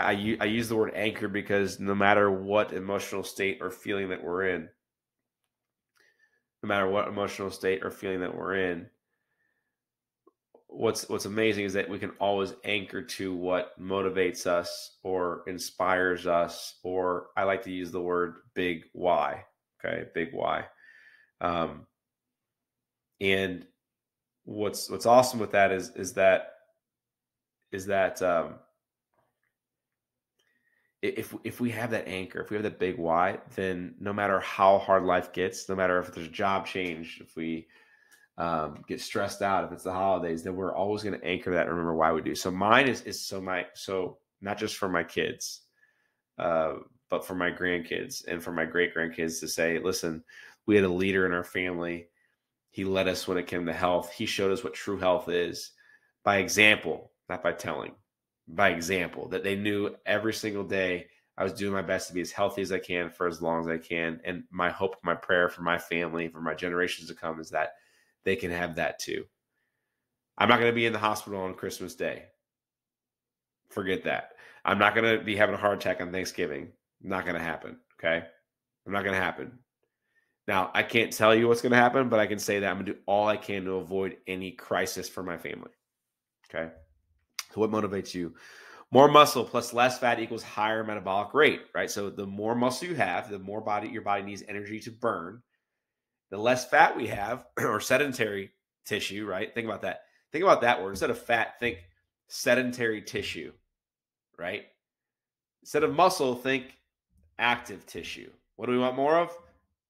I use the word anchor because no matter what emotional state or feeling that we're in, no matter what emotional state or feeling that we're in, what's amazing is that we can always anchor to what motivates us or inspires us, or I like to use the word big why. Okay, big why. Um, and what's awesome with that is that if we have that anchor, if we have that big why, then no matter how hard life gets, no matter if there's a job change, if we get stressed out, if it's the holidays, then we're always going to anchor that and remember why we do. So mine is not just for my kids, uh, but for my grandkids and for my great grandkids to say, listen, we had a leader in our family. He led us when it came to health. He showed us what true health is by example, not by telling, by example, that they knew every single day I was doing my best to be as healthy as I can for as long as I can. And my hope, my prayer for my family, for my generations to come is that they can have that too. I'm not going to be in the hospital on Christmas Day. Forget that. I'm not going to be having a heart attack on Thanksgiving. Not going to happen. Okay. I'm not going to happen. Now, I can't tell you what's going to happen, but I can say that I'm going to do all I can to avoid any crisis for my family. Okay. So, what motivates you? More muscle plus less fat equals higher metabolic rate, right? So, the more muscle you have, the more your body needs energy to burn. The less fat we have, or sedentary tissue, right? Think about that. Think about that word. Instead of fat, think sedentary tissue, right? Instead of muscle, think active tissue. What do we want more of?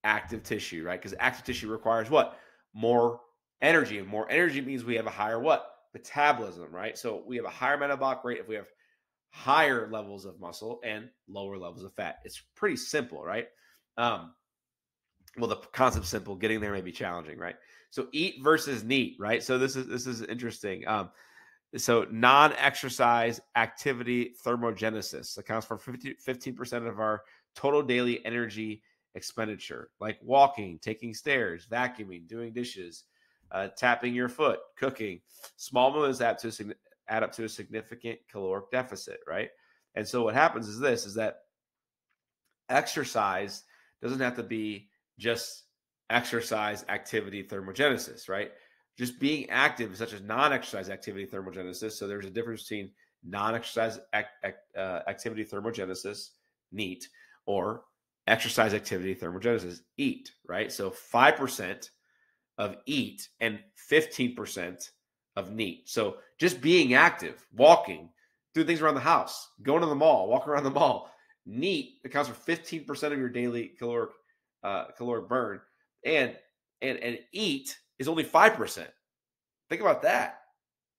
Active tissue, right? Because active tissue requires what? More energy. And more energy means we have a higher what? Metabolism, right? So we have a higher metabolic rate if we have higher levels of muscle and lower levels of fat. It's pretty simple, right? Well, the concept's simple. Getting there may be challenging, right? So eat versus neat, right? So this is interesting. So non-exercise activity thermogenesis accounts for 15% of our total daily energy expenditure, like walking, taking stairs, vacuuming, doing dishes, tapping your foot, cooking. Small movements add up to a significant caloric deficit, right? And so what happens is that exercise doesn't have to be just exercise activity thermogenesis, right? Just being active, such as non-exercise activity thermogenesis. So there's a difference between non-exercise activity thermogenesis, NEAT, or exercise activity thermogenesis, EAT, right? So 5% of EAT and 15% of NEAT. So just being active, walking, doing things around the house, going to the mall, walking around the mall. NEAT accounts for 15% of your daily caloric burn, and EAT is only 5%. Think about that,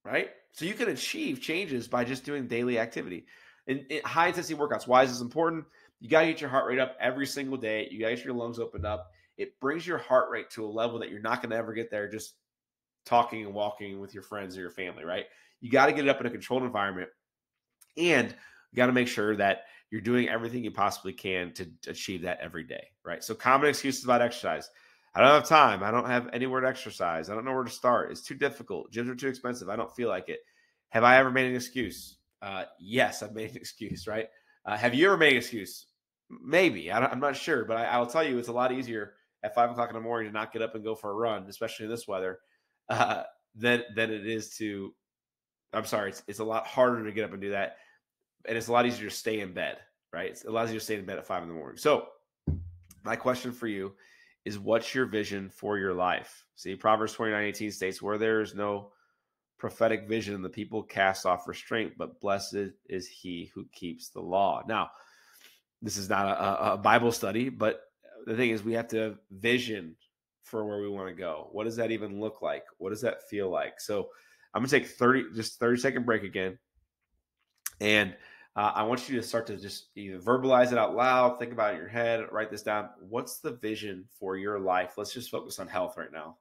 right? So you can achieve changes by just doing daily activity. And high intensity workouts. Why is this important? You got to get your heart rate up every single day. You got to get your lungs opened up. It brings your heart rate to a level that you're not going to ever get there just talking and walking with your friends or your family, right? You got to get it up in a controlled environment, and you got to make sure that you're doing everything you possibly can to achieve that every day, right? So common excuses about exercise. I don't have time. I don't have anywhere to exercise. I don't know where to start. It's too difficult. Gyms are too expensive. I don't feel like it. Have I ever made an excuse? Yes, I've made an excuse, right? Have you ever made an excuse? Maybe. I'm not sure, but I'll tell you, it's a lot easier at 5 o'clock in the morning to not get up and go for a run, especially in this weather, uh, than it is to. I'm sorry, it's a lot harder to get up and do that, and it's a lot easier to stay in bed, right? It's a lot easier to stay in bed at 5 in the morning. So, my question for you is, what's your vision for your life? See, Proverbs 29:18 states, "Where there is no prophetic vision, the people cast off restraint, but blessed is he who keeps the law." Now, this is not a Bible study, but the thing is, we have to have vision for where we want to go. What does that even look like? What does that feel like? So I'm going to take 30-second break again. And I want you to start to just either verbalize it out loud, think about it in your head, write this down. What's the vision for your life? Let's just focus on health right now.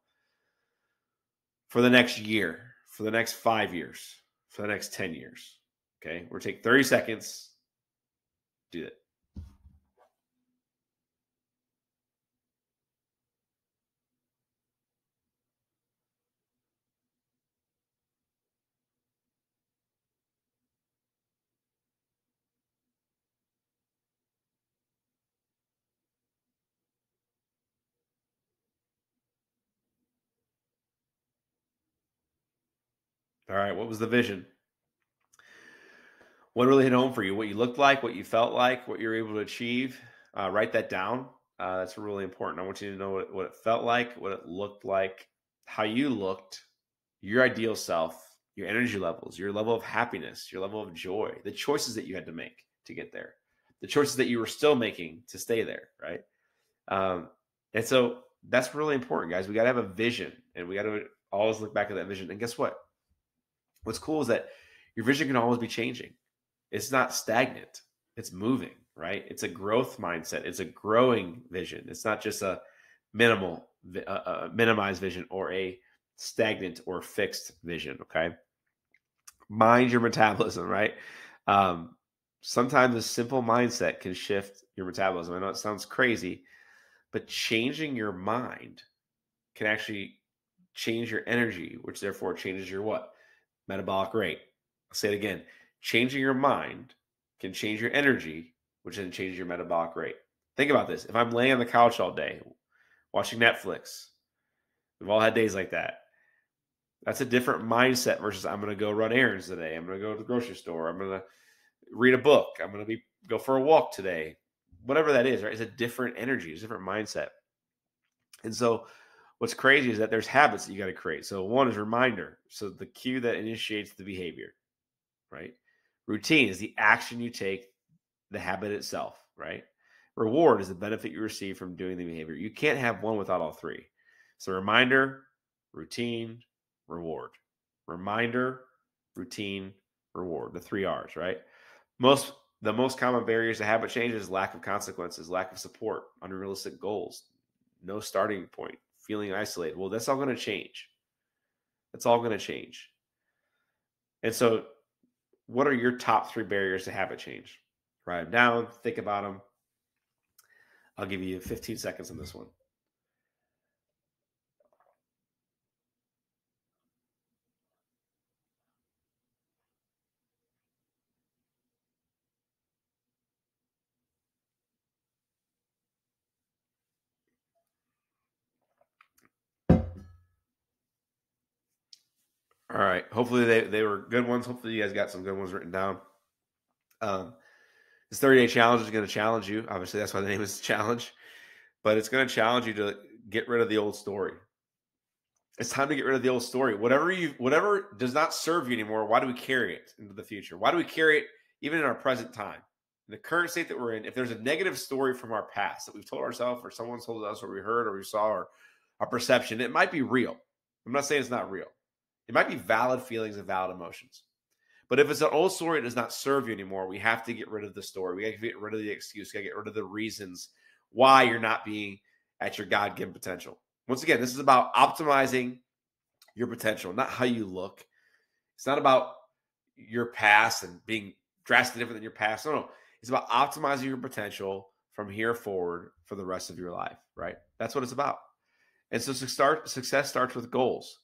For the next year, for the next 5 years, for the next 10 years. Okay, we're going to take 30 seconds. Do that. All right. What was the vision? What really hit home for you? What you looked like, what you felt like, what you were able to achieve? Write that down. That's really important. I want you to know what it felt like, what it looked like, how you looked, your ideal self, your energy levels, your level of happiness, your level of joy, the choices that you had to make to get there, the choices that you were still making to stay there, right? Um, and so that's really important, guys. We got to have a vision, and we got to always look back at that vision. And guess what? What's cool is that your vision can always be changing. It's not stagnant. It's moving, right? It's a growth mindset. It's a growing vision. It's not just a minimized vision or a stagnant or fixed vision. Okay. Mind your metabolism, right? Um, Sometimes a simple mindset can shift your metabolism. I know it sounds crazy, but changing your mind can actually change your energy, which therefore changes your what? Metabolic rate. I'll say it again. Changing your mind can change your energy, which then changes your metabolic rate. Think about this. If I'm laying on the couch all day watching Netflix, we've all had days like that. That's a different mindset versus I'm going to go run errands today. I'm going to go to the grocery store. I'm going to read a book. I'm going to go for a walk today. Whatever that is, right? It's a different energy. It's a different mindset. And so what's crazy is that there's habits that you got to create. So one is reminder. So the cue that initiates the behavior, right? Routine is the action you take, the habit itself, right? Reward is the benefit you receive from doing the behavior. You can't have one without all three. So reminder, routine, reward. Reminder, routine, reward. The 3 R's, right? The most common barriers to habit change is lack of consequences, lack of support, unrealistic goals, no starting point, feeling isolated. Well, that's all going to change. That's all going to change. And so, what are your top 3 barriers to habit change? Write them down, think about them. I'll give you 15 seconds on this one. All right. Hopefully they were good ones. Hopefully you guys got some good ones written down. Um, this 30-day challenge is going to challenge you. Obviously, that's why the name is challenge. But it's going to challenge you to get rid of the old story. It's time to get rid of the old story. Whatever does not serve you anymore, why do we carry it into the future? Why do we carry it even in our present time? In the current state that we're in, if there's a negative story from our past that we've told ourselves or someone told us or we heard or we saw or our perception, it might be real. I'm not saying it's not real. It might be valid feelings and valid emotions. But if it's an old story that does not serve you anymore, we have to get rid of the story. We got to get rid of the excuse. We got to get rid of the reasons why you're not being at your God-given potential. Once again, this is about optimizing your potential, not how you look. It's not about your past and being drastically different than your past. No. It's about optimizing your potential from here forward for the rest of your life, right? That's what it's about. And so success starts with goals.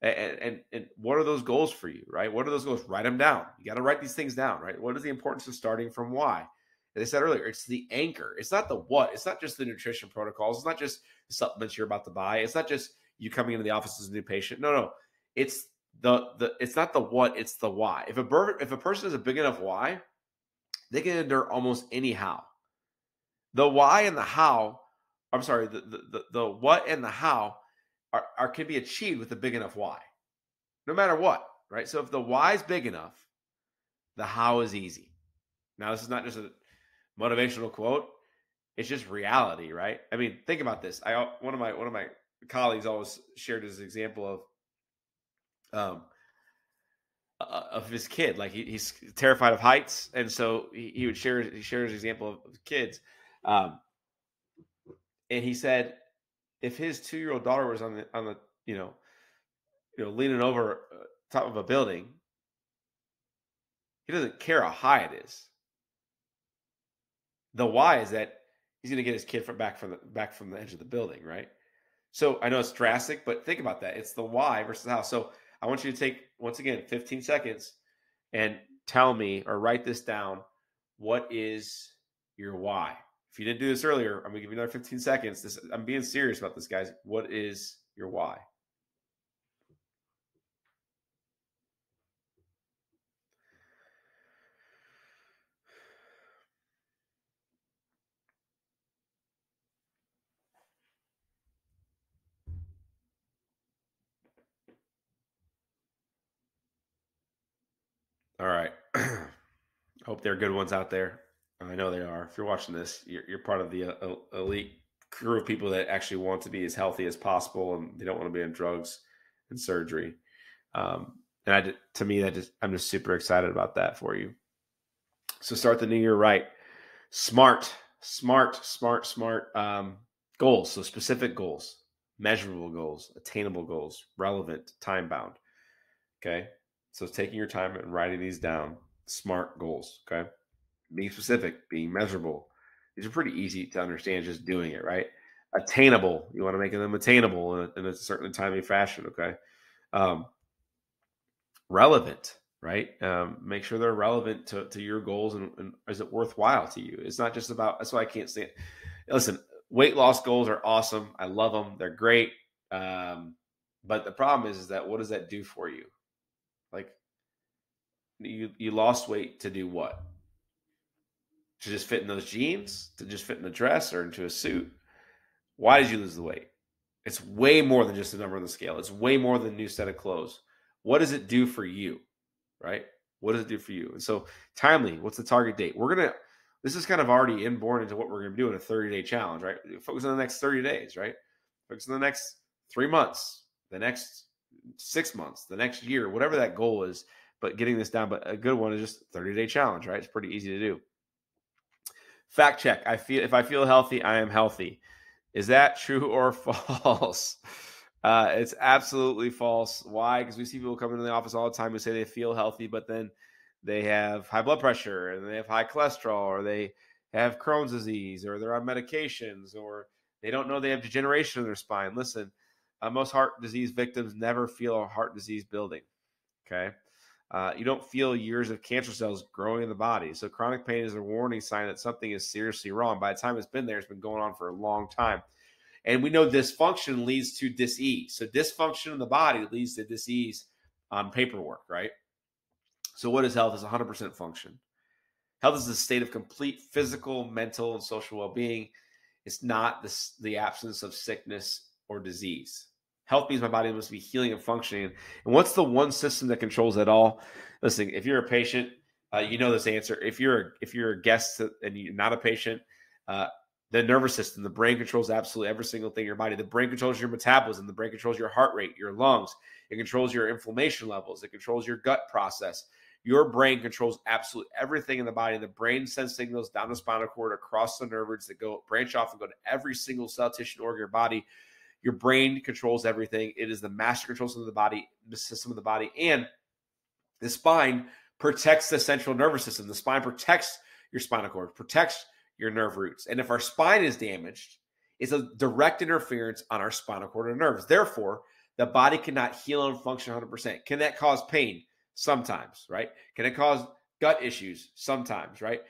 And what are those goals for you, right? What are those goals? Write them down. You got to write these things down, right? What is the importance of starting from why? As I said earlier, it's the anchor. It's not the what. It's not just the nutrition protocols. It's not just the supplements you're about to buy. It's not just you coming into the office as a new patient. No. It's it's not the what, it's the why. If a person has a big enough why, they can endure almost any how. The why and the how, I'm sorry, the what and the how are can be achieved with a big enough why, no matter what, right? So if the why is big enough, the how is easy. Now, this is not just a motivational quote; it's just reality, right? I mean, think about this. One of my colleagues always shared this example of his kid. Like he's terrified of heights, and so he would share his example of kids, and he said if his 2-year-old daughter was on the leaning over top of a building, he doesn't care how high it is. The why is that he's going to get his kid back from the edge of the building, right? So I know it's drastic, but think about that. It's the why versus the how. So I want you to take, once again, 15 seconds and tell me or write this down. What is your why? If you didn't do this earlier, I'm going to give you another 15 seconds. I'm being serious about this, guys. What is your why? All right. Hope there are good ones out there. I know they are. If you're watching this, you're part of the elite crew of people that actually want to be as healthy as possible, and they don't want to be on drugs and surgery. And to me, I'm just super excited about that for you. So start the new year right. Smart goals. So specific goals, measurable goals, attainable goals, relevant, time bound. Okay. So it's taking your time and writing these down. Smart goals. Okay. Being specific, being measurable. These are pretty easy to understand just doing it, right? Attainable. You want to make them attainable in a certain timely fashion. Okay. Um, Relevant, right? Make sure they're relevant to your goals, and is it worthwhile to you? It's not just about, that's why I can't stand. Listen, weight loss goals are awesome. I love them. They're great. But the problem is that what does that do for you? Like you lost weight to do what? To just fit in those jeans, to just fit in a dress or into a suit? Why did you lose the weight? It's way more than just a number on the scale. It's way more than a new set of clothes. What does it do for you? Right? What does it do for you? And so timely, what's the target date? This is kind of already inborn into what we're going to do in a 30-day challenge, right? Focus on the next 30 days, right? Focus on the next 3 months, the next 6 months, the next year, whatever that goal is, but getting this down. But a good one is just 30-day challenge, right? It's pretty easy to do. Fact check. If I feel healthy, I am healthy. Is that true or false? It's absolutely false. Why? Because we see people come into the office all the time who say they feel healthy, but then they have high blood pressure and they have high cholesterol, or they have Crohn's disease, or they're on medications, or they don't know they have degeneration in their spine. Listen, most heart disease victims never feel a heart disease building. Okay. You don't feel years of cancer cells growing in the body. So chronic pain is a warning sign that something is seriously wrong. By the time it's been there, it's been going on for a long time. And we know dysfunction leads to dis-ease. So dysfunction in the body leads to dis-ease on paperwork, right? So what is health? Is 100% function. Health is a state of complete physical, mental, and social well-being. It's not the absence of sickness or disease. Health means my body must be healing and functioning. And what's the one system that controls it all? Listen, if you're a patient, you know this answer. If you're a guest and you're not a patient, the nervous system, the brain controls absolutely every single thing in your body. The brain controls your metabolism. The brain controls your heart rate, your lungs. It controls your inflammation levels. It controls your gut process. Your brain controls absolutely everything in the body. The brain sends signals down the spinal cord across the nerve roots that go branch off and go to every single cell, tissue, and organ of your body. Your brain controls everything. It is the master control system of the body, the system of the body. And the spine protects the central nervous system. The spine protects your spinal cord, protects your nerve roots. And if our spine is damaged, it's a direct interference on our spinal cord and nerves. Therefore, the body cannot heal and function 100%. Can that cause pain? Sometimes, right? Can it cause gut issues? Sometimes, right?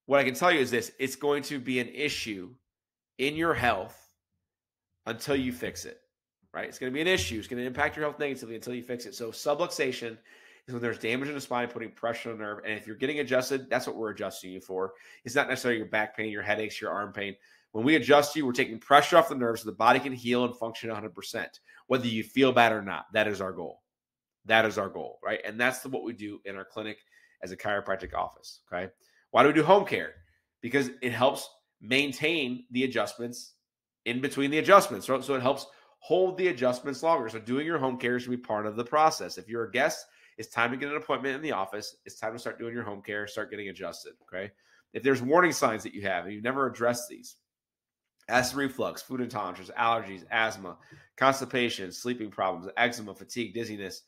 What I can tell you is this: it's going to be an issue in your health until you fix it, right? It's going to be an issue. It's going to impact your health negatively until you fix it. So subluxation is when there's damage in the spine, putting pressure on the nerve. And if you're getting adjusted, that's what we're adjusting you for. It's not necessarily your back pain, your headaches, your arm pain. When we adjust you, we're taking pressure off the nerves so the body can heal and function 100%, whether you feel bad or not. That is our goal. That is our goal, right? And that's what we do in our clinic as a chiropractic office, okay? Why do we do home care? Because it helps maintain the adjustments in between the adjustments, right? So it helps hold the adjustments longer. So doing your home care should be part of the process. If you're a guest, it's time to get an appointment in the office. It's time to start doing your home care, start getting adjusted, okay? If there's warning signs that you have and you've never addressed these, acid reflux, food intolerance, allergies, asthma, constipation, sleeping problems, eczema, fatigue, dizziness,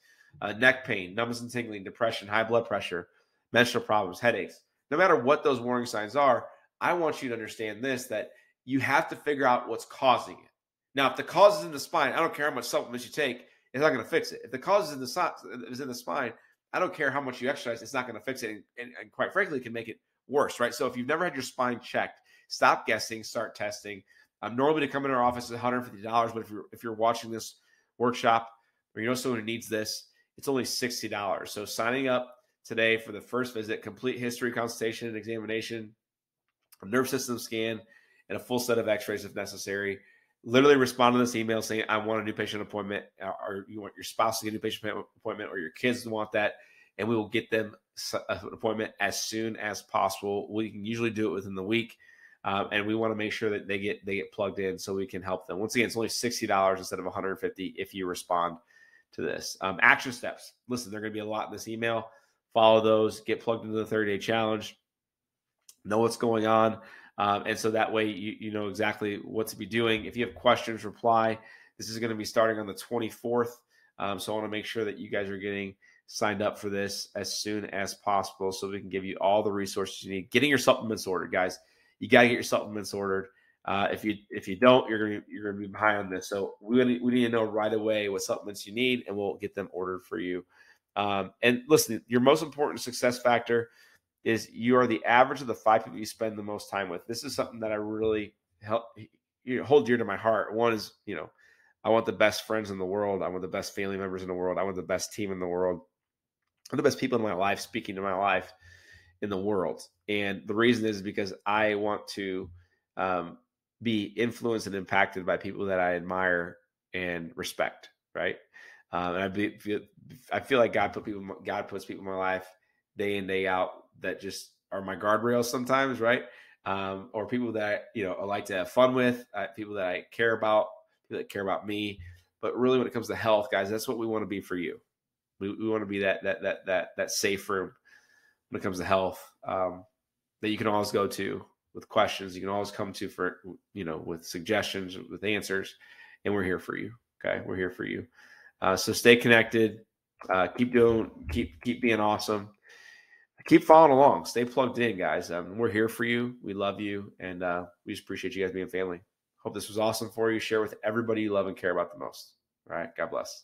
neck pain, numbness and tingling, depression, high blood pressure, menstrual problems, headaches. No matter what those warning signs are, I want you to understand this, that you have to figure out what's causing it. Now, if the cause is in the spine, I don't care how much supplements you take, it's not going to fix it. If the cause is in the spine, I don't care how much you exercise, it's not going to fix it. And quite frankly, it can make it worse, right? So if you've never had your spine checked, stop guessing, start testing. Normally to come in our office is $150, but if you're watching this workshop or you know someone who needs this, it's only $60. So signing up today for the first visit, complete history consultation and examination, a nerve system scan, and a full set of x-rays if necessary. Literally respond to this email saying, I want a new patient appointment, or you want your spouse to get a new patient appointment, or your kids want that, and we will get them an appointment as soon as possible. We can usually do it within the week. And we want to make sure that they get plugged in so we can help them. Once again, it's only $60 instead of $150 if you respond to this. Action steps. Listen, there are going to be a lot in this email. Follow those. Get plugged into the 30-day challenge. Know what's going on. And so that way you know exactly what to be doing. If you have questions, reply. This is going to be starting on the 24th. So I want to make sure that you guys are getting signed up for this as soon as possible so we can give you all the resources you need. Getting your supplements ordered, guys. You got to get your supplements ordered. If you don't, you're gonna be behind on this. So we need to know right away what supplements you need, and we'll get them ordered for you. And listen, your most important success factor is you are the average of the 5 people you spend the most time with. This is something that I really hold dear to my heart. One is, I want the best friends in the world. I want the best family members in the world. I want the best team in the world. I want the best people in my life speaking to my life in the world. And the reason is because I want to be influenced and impacted by people that I admire and respect, right? And I feel like God puts people in my life day in, day out that just are my guardrails sometimes, right? Or people that I like to have fun with, people that I care about, people that care about me. But really, when it comes to health, guys, that's what we want to be for you. We want to be that safe room when it comes to health, that you can always go to with questions. You can always come to for, with suggestions, with answers, and we're here for you. Okay. We're here for you. So stay connected, keep being awesome. Keep following along. Stay plugged in, guys. We're here for you. We love you. And we just appreciate you guys being family. Hope this was awesome for you. Share with everybody you love and care about the most. All right. God bless.